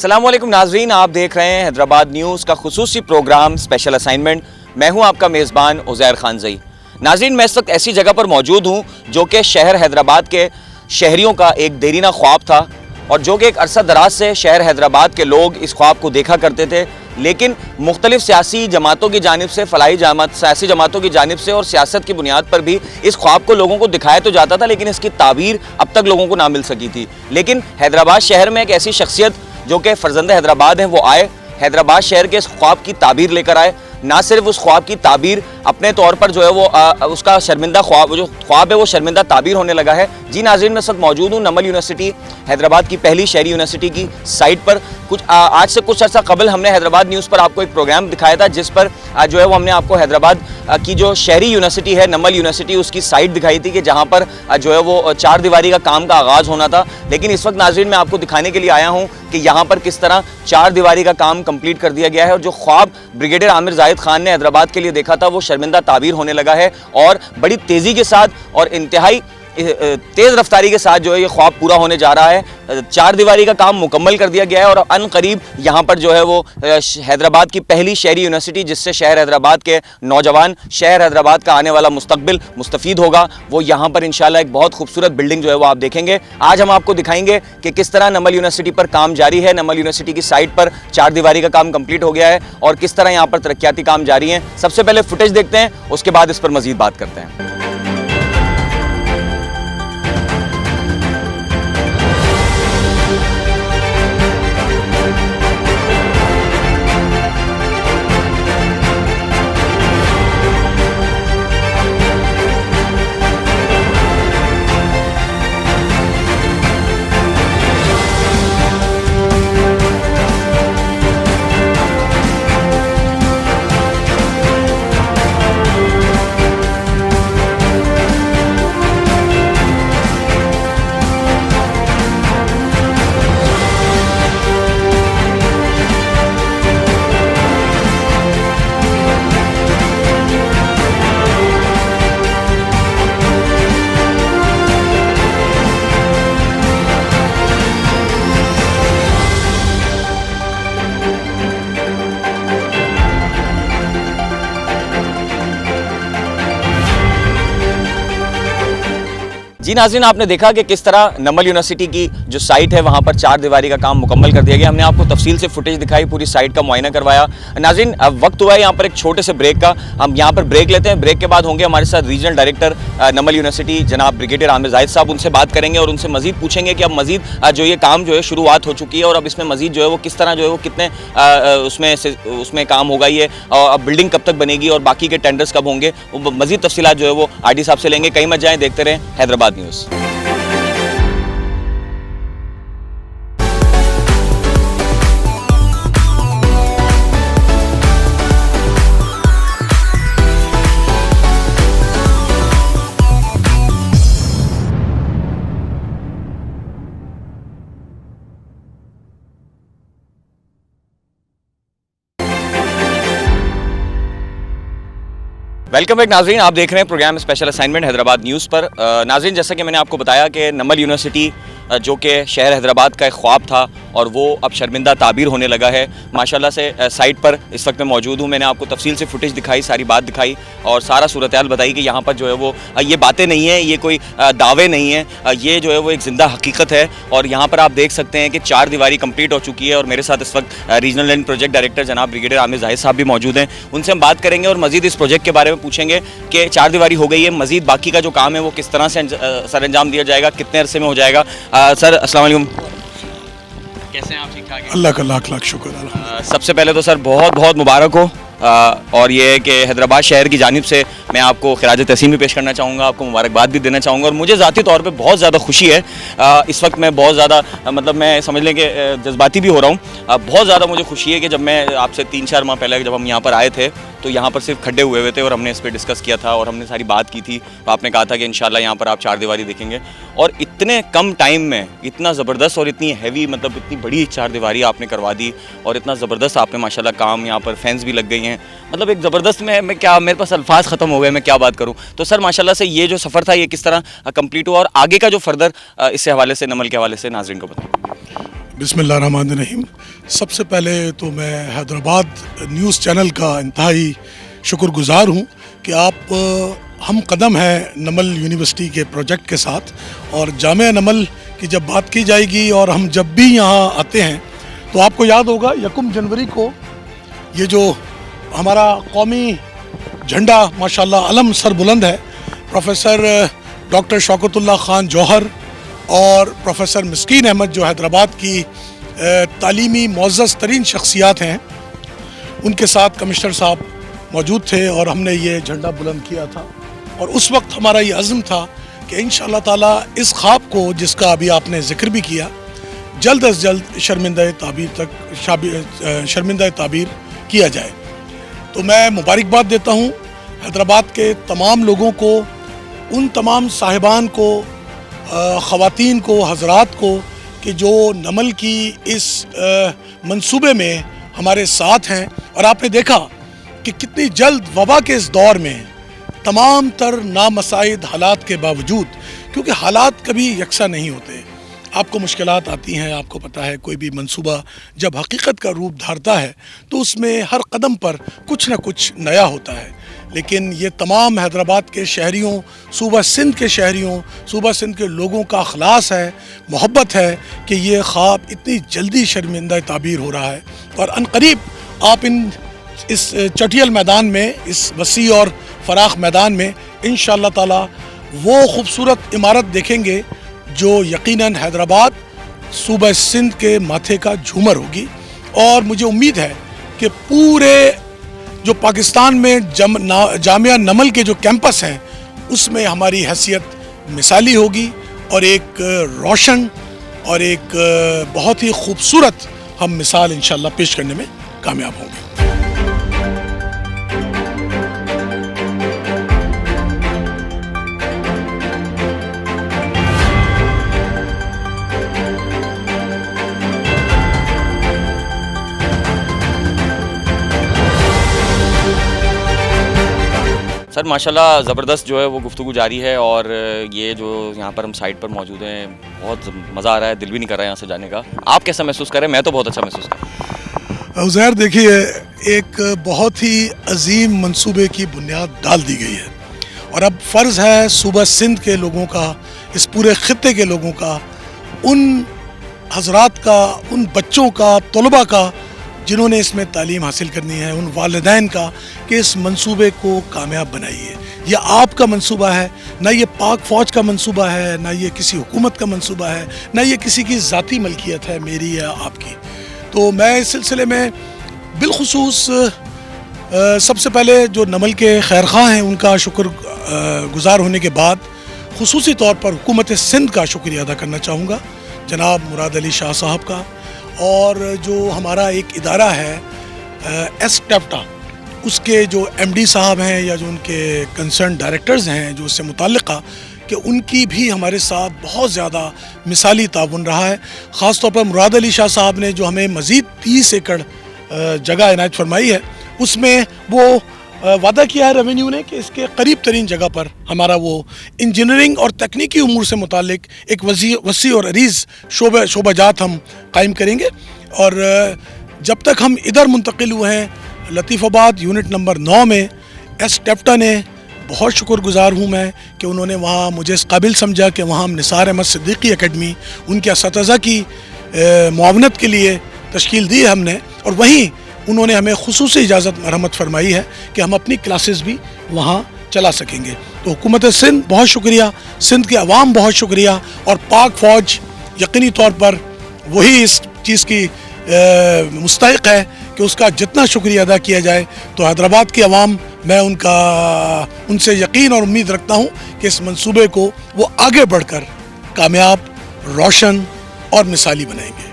अस्सलाम वालेकुम नाजरीन, आप देख रहे हैं हैदराबाद न्यूज़ का खुसूसी प्रोग्राम स्पेशल असाइनमेंट। मैं हूं आपका मेज़बान उज़ैर खानज़ई। नाजरीन, मैं इस वक्त ऐसी जगह पर मौजूद हूं जो कि शहर हैदराबाद के शहरियों का एक देरीना ख्वाब था और जो कि एक अरसा दराज से शहर हैदराबाद के लोग इस ख्वाब को देखा करते थे, लेकिन मुख्तलिफ सियासी जमातों की जानिब से, सियासी जमातों की जानिब से और सियासत की बुनियाद पर भी इस ख्वाब को लोगों को दिखाया तो जाता था, लेकिन इसकी ताबीर अब तक लोगों को ना मिल सकी थी। लेकिन हैदराबाद शहर में एक ऐसी शख्सियत जो कि फर्जंदे हैदराबाद हैं, वो आए, हैदराबाद शहर के इस ख्वाब की ताबीर लेकर आए। ना सिर्फ उस ख्वाब की ताबीर अपने तौर पर जो है वो उसका शर्मिंदा ख्वाब, जो ख्वाब है वो शर्मिंदा ताबीर होने लगा है। जी नाज़रीन, मैं इस वक्त मौजूद हूँ नमल यूनिवर्सिटी, हैदराबाद की पहली शहरी यूनिवर्सिटी की साइट पर। आज से कुछ अर्सा कबल हमने हैदराबाद न्यूज़ पर आपको एक प्रोग्राम दिखाया था, जिस पर जो है वो हमने आपको हैदराबाद की जो शहरी यूनिवर्सिटी है नमल यूनिवर्सिटी, उसकी साइट दिखाई थी कि जहाँ पर जो है वो चार दीवारी का काम का आगाज़ होना था। लेकिन इस वक्त नाज़रीन मैं आपको दिखाने के लिए आया हूँ कि यहाँ पर किस तरह चार दीवारी का काम कंप्लीट कर दिया गया है और जो ख्वाब ब्रिगेडियर आमिर जाहिद खान ने हैदराबाद के लिए देखा था वो शर्मिंदा ताबीर होने लगा है और बड़ी तेज़ी के साथ और इंतहाई तेज़ रफ्तारी के साथ जो है ये ख्वाब पूरा होने जा रहा है। चार दीवारी का काम मुकम्मल कर दिया गया है और अन करीब यहाँ पर जो है वो हैदराबाद की पहली शहरी यूनिवर्सिटी, जिससे शहर हैदराबाद के नौजवान, शहर हैदराबाद का आने वाला मुस्तकबिल मुस्तफ़ीद होगा, वो यहाँ पर इंशाल्लाह एक बहुत खूबसूरत बिल्डिंग जो है वो आप देखेंगे। आज हम आपको दिखाएंगे कि किस तरह नमल यूनिवर्सिटी पर काम जारी है। नमल यूनिवर्सिटी की साइट पर चार दीवारी का काम कंप्लीट हो गया है और किस तरह यहाँ पर तरक्याती काम जारी हैं। सबसे पहले फुटेज देखते हैं, उसके बाद इस पर मज़ीद बात करते हैं। जी नाज़रीन, आपने देखा कि किस तरह नमल यूनिवर्सिटी की जो साइट है वहाँ पर चार दीवारी का काम मुकम्मल कर दिया गया। हमने आपको तफसील से फुटेज दिखाई, पूरी साइट का मुआयना करवाया। नाज़रीन, अब वक्त हुआ है यहाँ पर एक छोटे से ब्रेक का। हम यहाँ पर ब्रेक लेते हैं। ब्रेक के बाद होंगे हमारे साथ रीजनल डायरेक्टर नमल यूनिवर्सिटी जनाब ब्रिगेडियर आमिर जाहिद साहब। उनसे बात करेंगे और उनसे मज़ीद पूछेंगे कि अब मज़ीद जो ये काम जो है शुरुआत हो चुकी है और अब इसमें मज़ीद जो है वो किस तरह जो है वो कितने उसमें काम होगा ये, और अब बिल्डिंग कब तक बनेगी और बाकी के टेंडर्स कब होंगे, मज़ीद तफसीलात जो है वो आरडी साहब से लेंगे। कहीं मत जाएँ, देखते रहें हैदराबाद न्यूज़। वेलकम बैक नाजरीन, आप देख रहे हैं programme special assignment Hyderabad news पर। नाजरीन, जैसा कि मैंने आपको बताया कि नमल यूनिवर्सिटी जो कि शहर हैदराबाद का एक ख्वाब था और वो अब शर्मिंदा ताबीर होने लगा है। माशाल्लाह से साइट पर इस वक्त मैं मौजूद हूँ। मैंने आपको तफसील से फुटेज दिखाई, सारी बात दिखाई और सारा सूरत हाल बताई कि यहाँ पर जो है वो ये बातें नहीं हैं, ये कोई दावे नहीं हैं, ये जो है वो एक ज़िंदा हकीकत है। और यहाँ पर आप देख सकते हैं कि चार दीवारी कंप्लीट हो चुकी है और मेरे साथ इस वक्त रीजनल एंड प्रोजेक्ट डायरेक्टर जनाब ब्रिगेडियर आमिर जाहिद साहब भी मौजूद हैं। उनसे हम बात करेंगे और मज़ीद इस प्रोजेक्ट के बारे में पूछेंगे कि चार दीवारी हो गई है, मज़ीद बाकी का जो काम है वो किस तरह से सर अंजाम दिया जाएगा, कितने अरसे में हो जाएगा। सर अस्सलाम वालेकुम, कैसे हैं आप? ठीक ठाक हैं? अल्लाह का लाख लाख शुक्र। सबसे पहले तो सर बहुत बहुत मुबारक हो और ये कि हैदराबाद शहर की जानिब से मैं आपको खिराज तहसीन भी पेश करना चाहूँगा, आपको मुबारकबाद भी देना चाहूँगा। और मुझे ज़ाती तौर पे बहुत ज़्यादा खुशी है। इस वक्त मैं बहुत ज़्यादा मतलब मैं समझ लें कि जज्बाती भी हो रहा हूँ। बहुत ज़्यादा मुझे खुशी है कि जब मैं आपसे 3-4 माह पहले जब हम यहाँ पर आए थे तो यहाँ पर सिर्फ खड्डे हुए थे और हमने इस पर डिस्कस किया था और हमने सारी बात की थी। तो आपने कहा था कि इंशाल्लाह यहाँ पर आप चार दीवारी देखेंगे और इतने कम टाइम में इतना ज़बरदस्त और इतनी हैवी, मतलब इतनी बड़ी चार दीवारी आपने करवा दी और इतना ज़बरदस्त आपने माशाल्लाह काम, यहाँ पर फैंस भी लग गई हैं, मतलब एक ज़बरदस्त मैं क्या, मेरे पास अल्फाज ख़त्म हो गए, मैं क्या बात करूँ। तो सर माशाल्लाह से ये जो सफ़र था ये किस तरह कंप्लीट हुआ और आगे का जो फर्दर इससे हवाले से, नमल के हवाले से नाज़रीन को बताएं। बिस्मिल्लाहिर्रहमानिर्रहीम। सबसे पहले तो मैं हैदराबाद न्यूज़ चैनल का इंतहाई शुक्रगुज़ार हूँ कि आप हम कदम है नमल यूनिवर्सिटी के प्रोजेक्ट के साथ। और जामिया नमल की जब बात की जाएगी और हम जब भी यहाँ आते हैं तो आपको याद होगा 1 जनवरी को ये जो हमारा कौमी झंडा माशाल्लाह अलम सर बुलंद है, प्रोफेसर डॉक्टर शौकतुल्लाह खान जौहर और प्रोफेसर मिस्कीन अहमद जो हैदराबाद की तालीमी मुअज़्ज़ज़ तरीन शख्सियात हैं, उनके साथ कमिश्नर साहब मौजूद थे और हमने ये झंडा बुलंद किया था। और उस वक्त हमारा ये अज़्म था कि इंशाअल्लाह ताला इस ख्वाब को जिसका अभी आपने ज़िक्र भी किया, जल्द अज़ जल्द शर्मिंदा ताबीर किया जाए। तो मैं मुबारकबाद देता हूँ हैदराबाद के तमाम लोगों को, उन तमाम साहिबान को, ख़वातीन को, हज़रात को कि जो नमल की इस मंसूबे में हमारे साथ हैं। और आपने देखा कि कितनी जल्द वबा के इस दौर में तमाम तर नामसाइद हालात के बावजूद, क्योंकि हालात कभी यकसा नहीं होते, आपको मुश्किलात आती हैं, आपको पता है कोई भी मंसूबा जब हकीकत का रूप धारता है तो उसमें हर कदम पर कुछ ना कुछ नया होता है। लेकिन ये तमाम हैदराबाद के शहरियों, सूबा सिंध के शहरियों, सूबा सिंध के लोगों का अखलास है, मोहब्बत है कि ये ख्वाब इतनी जल्दी शर्मिंदा ताबीर हो रहा है। और अनकरीब आप इस चटियल मैदान में, इस वसी और फराख मैदान में इंशाअल्लाह ताला वो खूबसूरत इमारत देखेंगे जो यकीनन हैदराबाद सूबा सिंध के माथे का झूमर होगी। और मुझे उम्मीद है कि पूरे जो पाकिस्तान में जामिया नमल के जो कैंपस हैं उसमें हमारी हैसियत मिसाली होगी और एक रोशन और एक बहुत ही खूबसूरत हम मिसाल इंशाअल्लाह पेश करने में कामयाब होंगे। सर माशाल्लाह ज़बरदस्त जो है वो गुफ्तगू जारी है। और ये जो यहाँ पर हम साइट पर मौजूद हैं, बहुत मज़ा आ रहा है, दिल भी नहीं कर रहा है यहाँ से जाने का। आप कैसा महसूस कर रहे हैं? मैं तो बहुत अच्छा महसूस कर रहा हूँ। उज़ैर, देखिए, एक बहुत ही अजीम मंसूबे की बुनियाद डाल दी गई है और अब फ़र्ज़ है सूबा सिंध के लोगों का, इस पूरे ख़ित्ते के लोगों का, उन हज़रात का, उन बच्चों का, तलबा का जिन्होंने इसमें तालीम हासिल करनी है, उन वालिदैन का कि इस मंसूबे को कामयाब बनाइए। यह आपका मंसूबा है, ना ये पाक फ़ौज का मंसूबा है, ना ये किसी हुकूमत का मंसूबा है, ना ये किसी की ज़ाती मलकियत है, मेरी या आपकी। तो मैं इस सिलसिले में बिलखुसूस सबसे पहले जो नमल के खैरख्वाह हैं उनका गुज़ार होने के बाद खुसूसी तौर पर हुकूमत सिंध का शुक्रिया अदा करना चाहूँगा, जनाब मुराद अली शाह साहब का। और जो हमारा एक इदारा है एस-टेप्टा, उसके जो एमडी साहब हैं या जो उनके कंसर्न डायरेक्टर्स हैं जो उससे मुताल्लिक़ा, कि उनकी भी हमारे साथ बहुत ज़्यादा मिसाली ताउन रहा है। ख़ास तौर पर मुराद अली शाह साहब ने जो हमें मज़ीद 30 एकड़ जगह इनायत फरमाई है, उसमें वो वादा किया है रेवेन्यू ने कि इसके करीब तरीन जगह पर हमारा वो इंजीनियरिंग और तकनीकी उमूर से मुतालिक एक वसी और अरीज़ शोबाजात हम कायम करेंगे। और जब तक हम इधर मुंतकिल हुए हैं लतीफ़ाबाद यूनिट नंबर 9 में, एस-टेप्टा ने बहुत शुक्रगुज़ार हूँ मैं कि उन्होंने वहाँ मुझे इस काबिल समझा कि वहाँ हम निसार अहमद सिद्दीकी अकेडमी, उनके असतिज़ा की मुआवनत के लिए तश्कील दी है हमने। और वहीं उन्होंने हमें खुसूसी इजाज़त मरहमत फरमाई है कि हम अपनी क्लासेस भी वहाँ चला सकेंगे। तो हुकूमत सिंध बहुत शुक्रिया, सिंध के अवाम बहुत शुक्रिया, और पाक फ़ौज यकीनी तौर पर वही इस चीज़ की मुस्तहिक़ है कि उसका जितना शुक्रिया अदा किया जाए। तो हैदराबाद के अवाम, मैं उनसे यकीन और उम्मीद रखता हूँ कि इस मंसूबे को वो आगे बढ़कर कामयाब, रोशन और मिसाली बनाएंगे।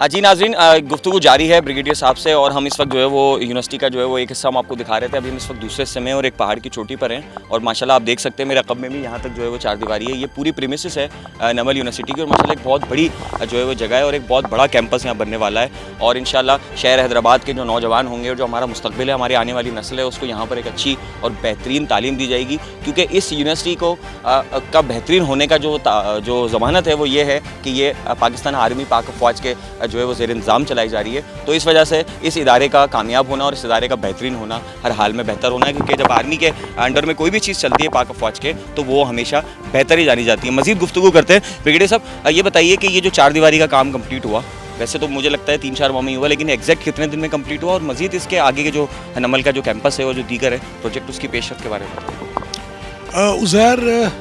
जी नाज़रीन, गुफ्तगू जारी है ब्रिगेडियर साहब से और हम इस वक्त जो है वो यूनिवर्सिटी का जो है वो एक हिस्सा हम आपको दिखा रहे थे। अभी हम इस वक्त दूसरे हिस्से में और एक पहाड़ की चोटी पर हैं और माशाल्लाह आप देख सकते हैं मेरे अक़ब में भी यहाँ तक जो है वो चारदीवारी है। ये पूरी प्रीमिसेस है नमल यूनिवर्सिटी की और माशाल्लाह एक बहुत बड़ी जो है वो जगह है और एक बहुत बड़ा कैंपस यहाँ बनने वाला है। और इंशाल्लाह शहर हैदराबाद के जो नौजवान होंगे और जो हमारा मुस्तक़बिल है, हमारी आने वाली नस्ल है, उसको यहाँ पर एक अच्छी और बेहतरीन तालीम दी जाएगी। क्योंकि इस यूनिवर्सिटी को का बेहतरीन होने का जो ज़मानत है वो ये है कि ये पाकिस्तान आर्मी पाक फ़ौज के जो है वो ज़ेर इंतज़ाम चलाई जा रही है। तो इस वजह से इस इदारे का कामयाब होना और इस इदारे का बेहतरीन होना हर हाल में बेहतर होना है, क्योंकि जब आर्मी के अंडर में कोई भी चीज़ चलती है पाक फ़ौज के तो वो हमेशा बेहतर ही जानी जाती है। मज़ीद गुफ्तगू करते हैं। ब्रिगेडियर साहब, ये बताइए कि ये जो चारदीवारी का काम कंप्लीट हुआ, वैसे तो मुझे लगता है 3-4 माह में ही हुआ, लेकिन एग्जैक्ट कितने दिन में कंप्लीट हुआ और मज़ीद इसके आगे के जो नमल का जो कैंपस है वो जो दीगर है प्रोजेक्ट, उसकी पेशरफ्त के बारे में बताइए। उज़ैर,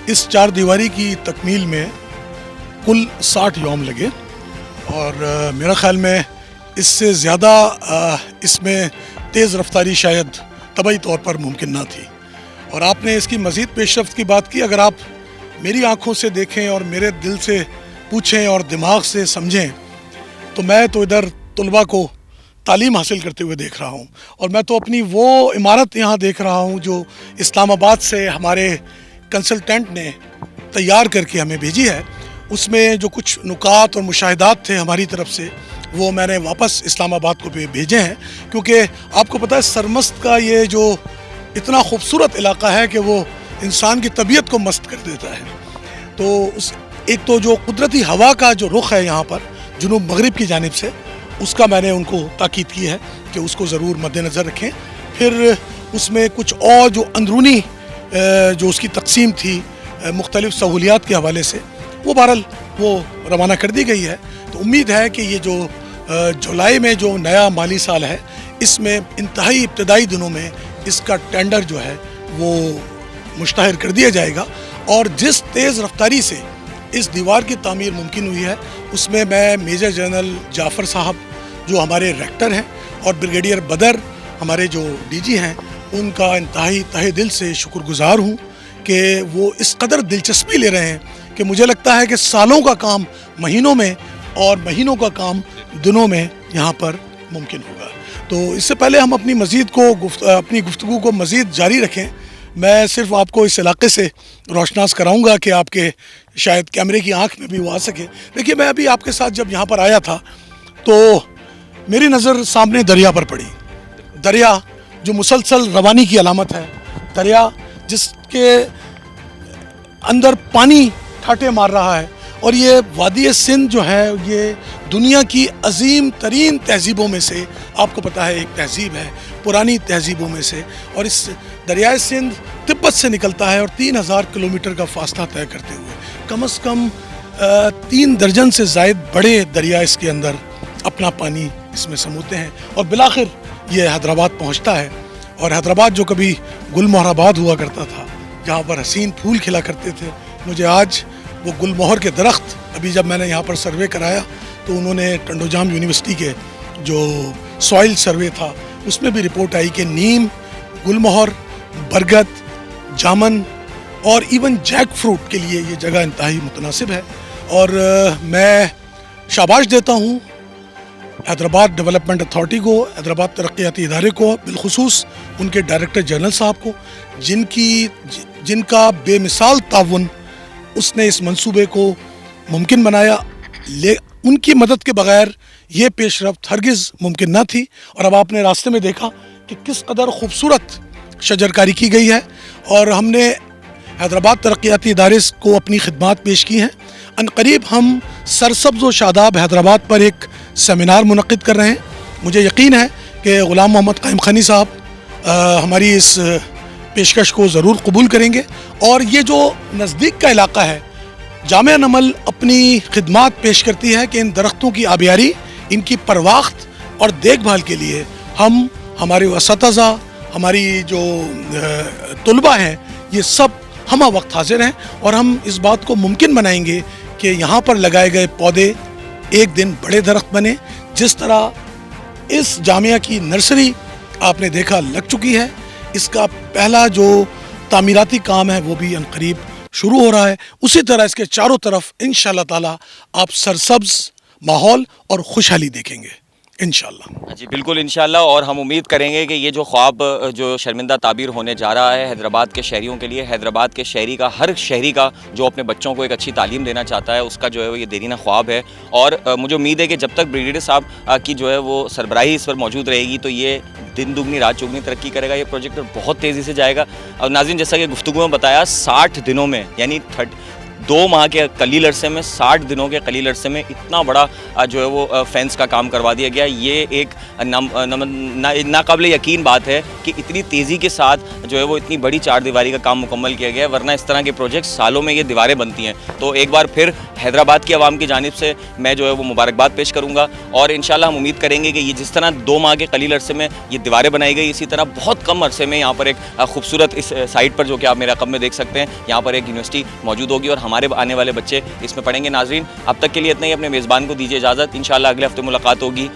इस चारदीवारी की तकमील में कुल 60 यौम लगे और मेरा ख़्याल में इससे ज़्यादा इसमें तेज़ रफ्तारी शायद तबई तौर पर मुमकिन ना थी। और आपने इसकी मज़ीद पेशरफ्त की बात की। अगर आप मेरी आँखों से देखें और मेरे दिल से पूछें और दिमाग से समझें तो मैं तो इधर तलबा को तालीम हासिल करते हुए देख रहा हूँ और मैं तो अपनी वो इमारत यहाँ देख रहा हूँ जो इस्लामाबाद से हमारे कंसल्टेंट ने तैयार करके हमें भेजी है। उसमें जो कुछ नुकात और मुशाहिदात थे हमारी तरफ से वो मैंने वापस इस्लामाबाद को भेजे हैं, क्योंकि आपको पता है सरमस्त का ये जो इतना खूबसूरत इलाका है कि वो इंसान की तबीयत को मस्त कर देता है। तो उस एक तो जो कुदरती हवा का जो रुख है यहाँ पर जुनूब मगरिब की जानिब से, उसका मैंने उनको ताकीद की है कि उसको ज़रूर मद्देनज़र रखें। फिर उसमें कुछ और जो अंदरूनी जो उसकी तकसीम थी मुख्तलिफ़ सहूलियात के हवाले से, वो बहरहाल वो रवाना कर दी गई है। तो उम्मीद है कि ये जो जुलाई में जो नया माली साल है, इसमें इंतहाई इब्तदाई दिनों में इसका टेंडर जो है वो मुश्तहर कर दिया जाएगा। और जिस तेज़ रफ्तारी से इस दीवार की तामीर मुमकिन हुई है, उसमें मैं मेजर जनरल जाफ़र साहब जो हमारे रेक्टर हैं और ब्रिगेडियर बदर हमारे जो डीजी हैं, उनका इंतहाई तहे दिल से शुक्रगुज़ार हूँ कि वो इस कदर दिलचस्पी ले रहे हैं कि मुझे लगता है कि सालों का काम महीनों में और महीनों का काम दिनों में यहाँ पर मुमकिन होगा। तो इससे पहले हम अपनी अपनी गुफ्तगू को मज़ीद जारी रखें, मैं सिर्फ आपको इस इलाके से रोशनास कराऊंगा कि आपके शायद कैमरे की आंख में भी वो आ सके। देखिए, मैं अभी आपके साथ जब यहाँ पर आया था तो मेरी नज़र सामने दरिया पर पड़ी। दरिया जो मुसलसल रवानी की अलामत है, दरिया जिसके अंदर पानी ठाटे मार रहा है। और ये वादी सिंध जो है ये दुनिया की अजीम तरीन तहजीबों में से, आपको पता है, एक तहजीब है पुरानी तहजीबों में से। और इस दरियाए सिंध तिब्बत से निकलता है और 3000 किलोमीटर का फासला तय करते हुए कम से कम 3 दर्जन से ज़ायद बड़े दरिया इसके अंदर अपना पानी इसमें समूते हैं और बिलाखिर ये हैदराबाद पहुँचता है। और हैदराबाद जो कभी गुलमोहराबाद हुआ करता था, जहाँ पर हसीन फूल खिला करते थे, मुझे आज वो गुलमोहर के दरख्त, अभी जब मैंने यहाँ पर सर्वे कराया तो उन्होंने टंडोजाम यूनिवर्सिटी के जो सॉइल सर्वे था उसमें भी रिपोर्ट आई कि नीम, गुलमोहर, बरगद, जामन और इवन जैक फ्रूट के लिए ये जगह इंतहाई मुतनासिब है। और मैं शाबाश देता हूँ हैदराबाद डेवलपमेंट अथॉरिटी को, हैदराबाद तरक्याती इदारे को, बिलखुसूस उनके डायरेक्टर जनरल साहब को, जिनका बेमिसाल ताउन उसने इस मंसूबे को मुमकिन बनाया। उनकी मदद के बगैर ये पेशरफ्त हरगिज़ मुमकिन ना थी। और अब आपने रास्ते में देखा कि किस कदर खूबसूरत शजरकारी की गई है और हमने हैदराबाद तरक्याती इदारे को अपनी खिदमात पेश की हैं। अनकरीब हम सरसब्ज़ व शादाब हैदराबाद पर एक सेमिनार मुनक़िद कर रहे हैं। मुझे यकीन है कि ग़ुलाम मोहम्मद क़ाइम ख़ानी साहब हमारी इस पेशकश को ज़रूर कबूल करेंगे। और ये जो नज़दीक का इलाका है, जामिया नमल अपनी खिदमात पेश करती है कि इन दरख्तों की आबियारी, इनकी परवाख्त और देखभाल के लिए हम, हमारे असतिज़ा, हमारी जो तलबा हैं, ये सब हम वक्त हाजिर हैं और हम इस बात को मुमकिन बनाएंगे कि यहाँ पर लगाए गए पौधे एक दिन बड़े दरख्त बने। जिस तरह इस जामिया की नर्सरी आपने देखा लग चुकी है, इसका पहला जो तामीराती काम है वो भी अनकरीब शुरू हो रहा है। उसी तरह इसके चारों तरफ इंशाअल्लाह ताला आप सरसब्ज़ माहौल और खुशहाली देखेंगे इंशाल्लाह। जी बिल्कुल इंशाल्लाह। और हम उम्मीद करेंगे कि ये जो ख्वाब जो शर्मिंदा ताबीर होने जा रहा है हैदराबाद के शहरियों के लिए, हैदराबाद के शहरी का, हर शहरी का जो अपने बच्चों को एक अच्छी तालीम देना चाहता है, उसका जो है वो ये देरीना ख्वाब है। और मुझे उम्मीद है कि जब तक ब्रिगेडियर साहब की जो है वो सरबराही इस पर मौजूद रहेगी तो ये दिन दुगनी रात चौगुनी तरक्की करेगा, ये प्रोजेक्ट बहुत तेज़ी से जाएगा। और नाज़रीन, जैसा कि गुफ्तगू में बताया, 60 दिनों में, यानी 2 माह के कलील अरसे में, 60 दिनों के कलील अरसे में इतना बड़ा जो है वो फेंस का काम करवा दिया गया। ये एक नाकाबिल यकीन बात है कि इतनी तेज़ी के साथ जो है वो इतनी बड़ी चार दीवारी का काम मुकम्मल किया गया है, वरना इस तरह के प्रोजेक्ट सालों में ये दीवारें बनती हैं। तो एक बार फिर हैदराबाद की आवाम की जानिब से मैं जो है वो मुबारकबाद पेश करूँगा। और इंशाल्लाह हम उम्मीद करेंगे कि ये जिस तरह 2 माह के कलील अरसे में ये दीवारें बनाई गई, इसी तरह बहुत कम अरसे में यहाँ पर एक खूबसूरत इस साइट पर, जो कि आप मेरे रकम में देख सकते हैं, यहाँ पर एक यूनिवर्सिटी मौजूद होगी और हमारे आने वाले बच्चे इसमें पढ़ेंगे। नाजरीन, अब तक के लिए इतना ही। अपने मेज़बान को दीजिए इजाज़त। इंशाल्लाह अगले हफ्ते मुलाकात होगी।